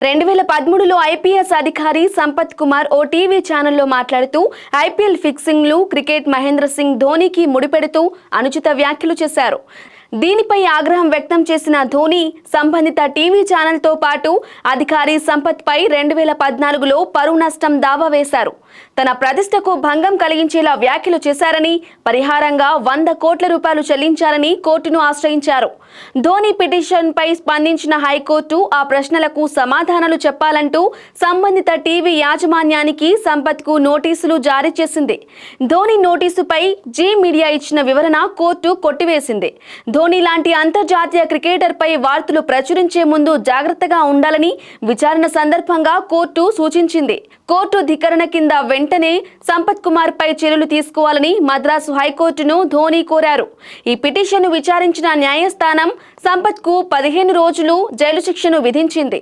2013లో IPS అధికారి సంపత్ కుమార్ ఓ TV ఛానల్లో మాట్లాడుతూ ఐపీఎల్ ఫిక్సింగ్లు క్రికెట్ మహేంద్ర సింగ్ ధోనీకి ముడిపెడుతూ అనుచిత వ్యాఖ్యలు చేశారు. దీనిపై ఆగ్రహం వ్యక్తం చేసిన ధోనీ సంబంధిత టీవీ ఛానల్తో పాటు అధికారి సంపత్ పై 2014లో పరువు నష్టం దావా వేశారు. తన ప్రతిష్టకు భంగం కలిగించేలా వ్యాఖ్యలు చేశారని, పరిహారంగా 100 కోట్ల రూపాయలు చెల్లించాలని కోర్టును ఆశ్రయించారు. ధోనీ పిటిషన్పై స్పందించిన హైకోర్టు ఆ ప్రశ్నలకు సమాధానాలు చెప్పాలంటూ సంబంధిత టీవీ యాజమాన్యానికి సంపత్కు నోటీసులు జారీ చేసింది. ధోనీ నోటీసుపై జీ మీడియా ఇచ్చిన వివరణ కోర్టు కొట్టివేసింది. ధోనీ లాంటి అంతర్జాతీయ క్రికెటర్పై వార్తలు ప్రచురించే ముందు జాగ్రత్తగా ఉండాలని విచారణ సందర్భంగా కోర్టు సూచించింది. కోర్టు ధిక్కరణ కింద వెంటనే సంపత్ కుమార్ పై చర్యలు తీసుకోవాలని మద్రాసు హైకోర్టును ధోనీ కోరారు. ఈ పిటిషన్ను విచారించిన న్యాయస్థానం సంపత్కు 15 రోజులు జైలు శిక్షను విధించింది.